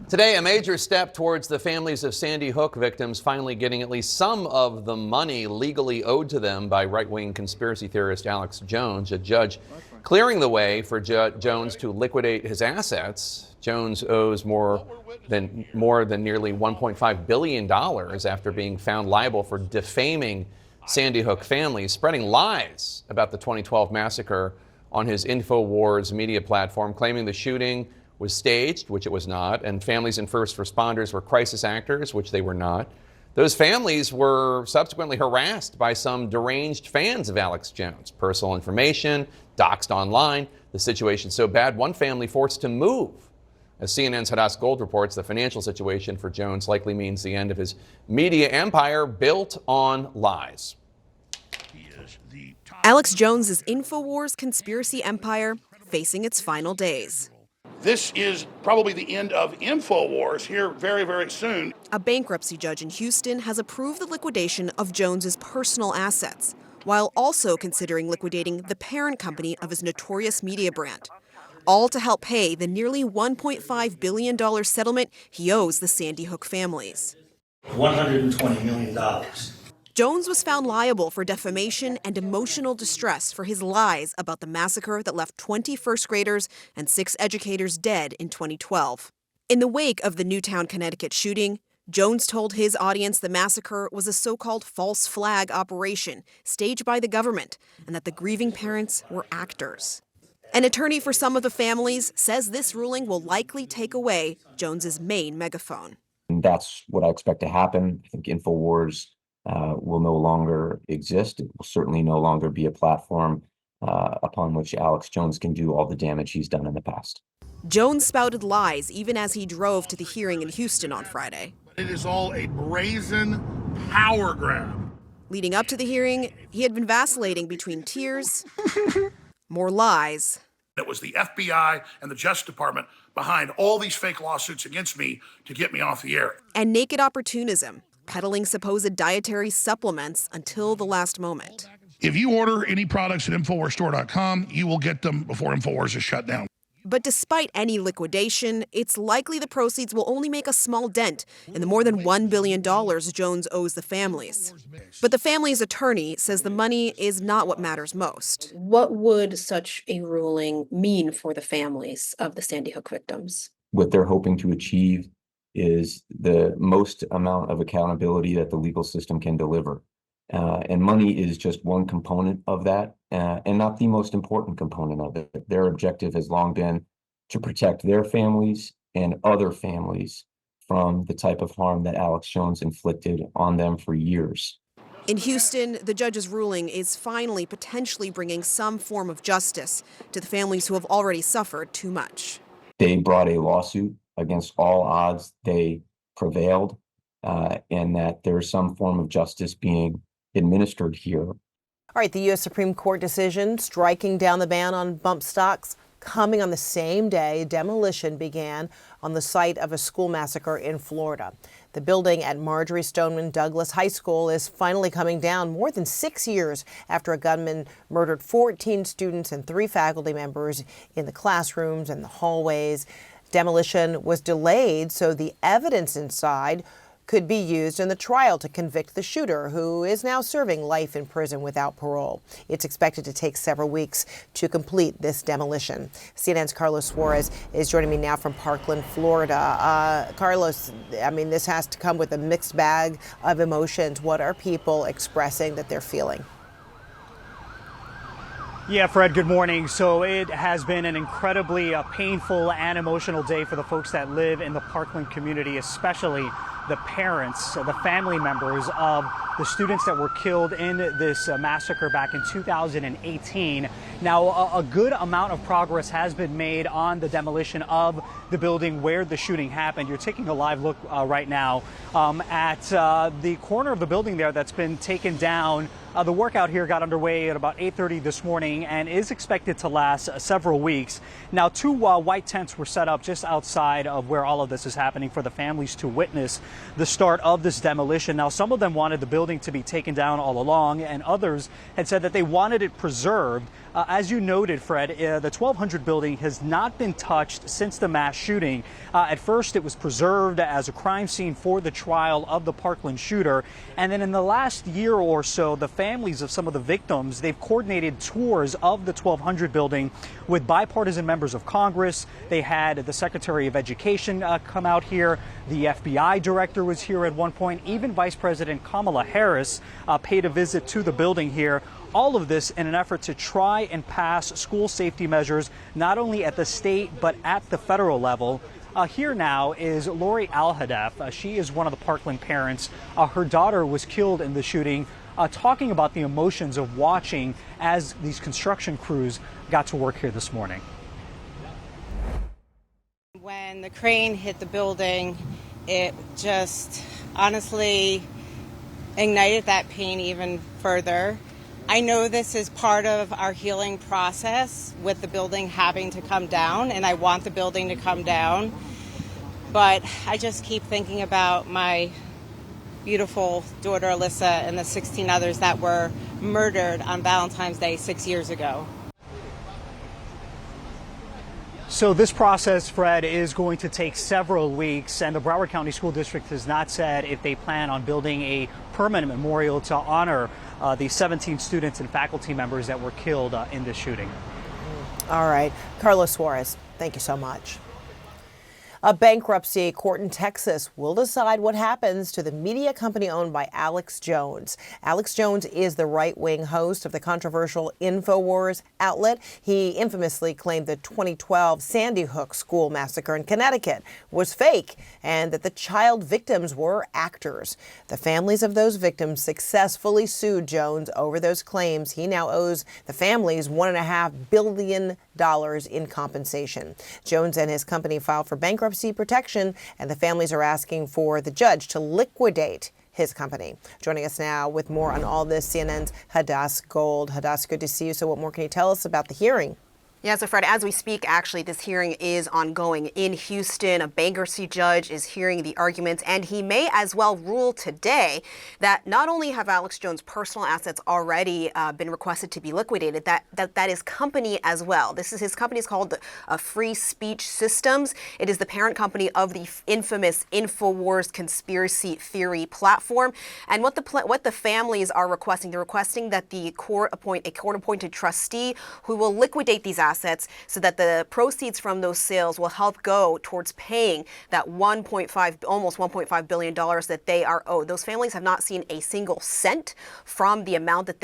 Today, a major step towards the families of Sandy Hook victims finally getting at least some of the money legally owed to them by right-wing conspiracy theorist Alex Jones. A judge clearing the way for Jones to liquidate his assets. Jones owes more than nearly $1.5 billion after being found liable for defaming Sandy Hook families, spreading lies about the 2012 massacre on his InfoWars media platform, claiming the shooting was staged, which it was not, and families and first responders were crisis actors, which they were not. Those families were subsequently harassed by some deranged fans of Alex Jones. Personal information, doxed online. The situation so bad, one family forced to move. As CNN's Hadas Gold reports, the financial situation for Jones likely means the end of his media empire built on lies. Alex Jones's InfoWars conspiracy empire facing its final days. This is probably the end of InfoWars here very, very soon. A bankruptcy judge in Houston has approved the liquidation of Jones's personal assets, while also considering liquidating the parent company of his notorious media brand, all to help pay the nearly $1.5 billion settlement he owes the Sandy Hook families. $120 million. Jones was found liable for defamation and emotional distress for his lies about the massacre that left 20 first graders and 6 educators dead in 2012. In the wake of the Newtown, Connecticut shooting, Jones told his audience the massacre was a so-called false flag operation staged by the government and that the grieving parents were actors. An attorney for some of the families says this ruling will likely take away Jones's main megaphone. And that's what I expect to happen. I think InfoWars will no longer exist. It will certainly no longer be a platform upon which Alex Jones can do all the damage he's done in the past. Jones spouted lies even as he drove to the hearing in Houston on Friday. It is all a brazen power grab. Leading up to the hearing, he had been vacillating between tears, more lies. It was the FBI and the Justice Department behind all these fake lawsuits against me to get me off the air. And naked opportunism, peddling supposed dietary supplements until the last moment. If you order any products at InfoWarsStore.com, you will get them before InfoWars is shut down. But despite any liquidation, it's likely the proceeds will only make a small dent in the more than $1 billion Jones owes the families. But the family's attorney says the money is not what matters most. What would such a ruling mean for the families of the Sandy Hook victims? What they're hoping to achieve is the most amount of accountability that the legal system can deliver. And money is just one component of that, and not the most important component of it. Their objective has long been to protect their families and other families from the type of harm that Alex Jones inflicted on them for years. In Houston, the judge's ruling is finally potentially bringing some form of justice to the families who have already suffered too much. They brought a lawsuit. Against all odds, they prevailed, and that there's some form of justice being administered here. All right, the U.S. Supreme Court decision striking down the ban on bump stocks coming on the same day demolition began on the site of a school massacre in Florida. The building at Marjorie Stoneman Douglas High School is finally coming down more than 6 years after a gunman murdered 14 students and 3 faculty members in the classrooms and the hallways. Demolition was delayed so the evidence inside could be used in the trial to convict the shooter, who is now serving life in prison without parole. It's expected to take several weeks to complete this demolition. CNN's Carlos Suarez is joining me now from Parkland, Florida. Carlos, I mean, this has to come with a mixed bag of emotions. What are people expressing that they're feeling? Yeah, Fred, good morning. So it has been an incredibly painful and emotional day for the folks that live in the Parkland community, especially the parents, the family members of the students that were killed in this massacre back in 2018. Now, a good amount of progress has been made on the demolition of the building where the shooting happened. You're taking a live look right now at the corner of the building there that's been taken down. The workout here got underway at about 8:30 this morning and is expected to last several weeks. Now, 2 white tents were set up just outside of where all of this is happening for the families to witness the start of this demolition. Now, some of them wanted the building to be taken down all along, and others had said that they wanted it preserved. As you noted, Fred, the 1200 building has not been touched since the mass shooting. At first, it was preserved as a crime scene for the trial of the Parkland shooter. And then in the last year or so, the families of some of the victims, they've coordinated tours of the 1200 building with bipartisan members of Congress. They had the Secretary of Education come out here. The FBI director was here at one point. Even Vice President Kamala Harris paid a visit to the building here. All of this in an effort to try and pass school safety measures, not only at the state, but at the federal level. Here now is Lori Alhadeff. She is one of the Parkland parents. Her daughter was killed in the shooting, talking about the emotions of watching as these construction crews got to work here this morning. When the crane hit the building, it just honestly ignited that pain even further. I know this is part of our healing process with the building having to come down, and I want the building to come down. But I just keep thinking about my beautiful daughter, Alyssa, and the 16 others that were murdered on Valentine's Day 6 years ago. So this process, Fred, is going to take several weeks, and the Broward County School District has not said if they plan on building a permanent memorial to honor the 17 students and faculty members that were killed in this shooting. All right. Carlos Suarez, thank you so much. A bankruptcy court in Texas will decide what happens to the media company owned by Alex Jones. Alex Jones is the right-wing host of the controversial InfoWars outlet. He infamously claimed the 2012 Sandy Hook school massacre in Connecticut was fake and that the child victims were actors. The families of those victims successfully sued Jones over those claims. He now owes the families $1.5 billion in compensation. Jones and his company filed for bankruptcy protection, and the families are asking for the judge to liquidate his company. Joining us now with more on all this, CNN's Hadas Gold. Hadas, good to see you. So what more can you tell us about the hearing? Yeah, so Fred, as we speak, actually, this hearing is ongoing in Houston. A bankruptcy judge is hearing the arguments, and he may as well rule today that not only have Alex Jones' personal assets already been requested to be liquidated, that is company as well. His company is called Free Speech Systems. It is the parent company of the infamous InfoWars conspiracy theory platform. And what the families are requesting, they're requesting that the court appoint a court-appointed trustee who will liquidate these assets so that the proceeds from those sales will help go towards paying that almost $1.5 billion that they are owed. Those families have not seen a single cent from the amount that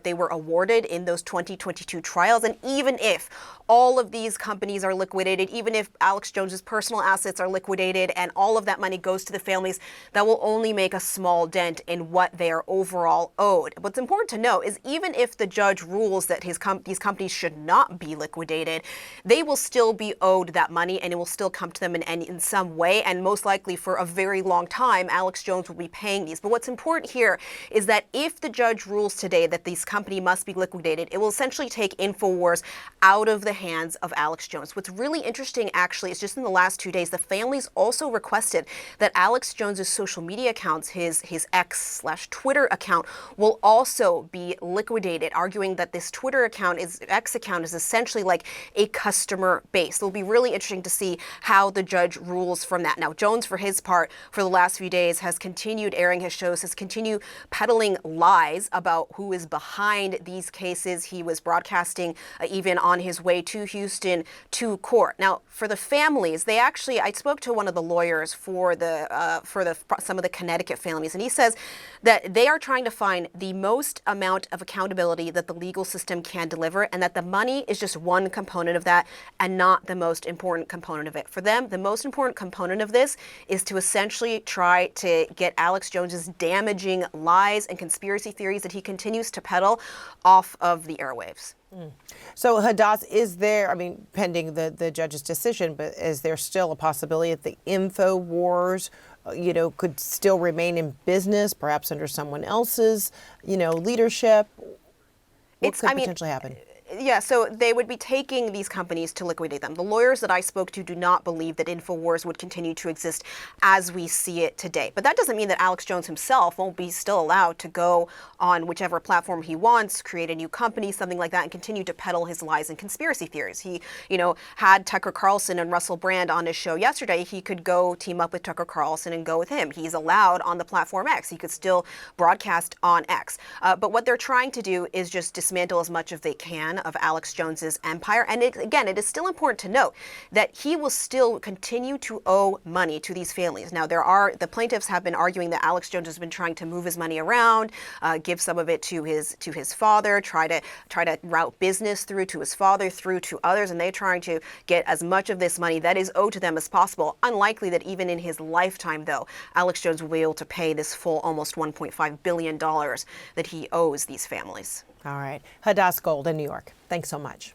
they were awarded in those 2022 trials. And even if all of these companies are liquidated, even if Alex Jones's personal assets are liquidated and all of that money goes to the families, that will only make a small dent in what they are overall owed. What's important to know is even if the judge rules that these companies should not be liquidated, they will still be owed that money and it will still come to them in some way. And most likely for a very long time, Alex Jones will be paying these. But what's important here is that if the judge rules today that this company must be liquidated, it will essentially take InfoWars out of the hands of Alex Jones. What's really interesting, actually, is just in the last 2 days, the families also requested that Alex Jones's social media accounts, his X/Twitter account, will also be liquidated, arguing that this Twitter account, X account, is essentially like a customer base. It'll be really interesting to see how the judge rules from that. Now, Jones, for his part, for the last few days, has continued airing his shows, has continued peddling lies about who is behind these cases. He was broadcasting even on his way to Houston to court. Now, for the families, I spoke to one of the lawyers for some of the Connecticut families, and he says that they are trying to find the most amount of accountability that the legal system can deliver, and that the money is just one component of that and not the most important component of it. For them, the most important component of this is to essentially try to get Alex Jones's damaging lies and conspiracy theories that he continues to peddle off of the airwaves. So, Hadas, is there, pending the judge's decision, but is there still a possibility that the InfoWars, could still remain in business, perhaps under someone else's, leadership? What could potentially happen? Yeah, so they would be taking these companies to liquidate them. The lawyers that I spoke to do not believe that InfoWars would continue to exist as we see it today. But that doesn't mean that Alex Jones himself won't be still allowed to go on whichever platform he wants, create a new company, something like that, and continue to peddle his lies and conspiracy theories. He, had Tucker Carlson and Russell Brand on his show yesterday. He could go team up with Tucker Carlson and go with him. He's allowed on the platform X. He could still broadcast on X. But what they're trying to do is just dismantle as much as they can of Alex Jones's empire. And again, it is still important to note that he will still continue to owe money to these families. Now, the plaintiffs have been arguing that Alex Jones has been trying to move his money around, give some of it to his father, try to route business through to his father, through to others, and they're trying to get as much of this money that is owed to them as possible. Unlikely that even in his lifetime, though, Alex Jones will be able to pay this full almost $1.5 billion that he owes these families. All right. Hadass Gold in New York. Thanks so much.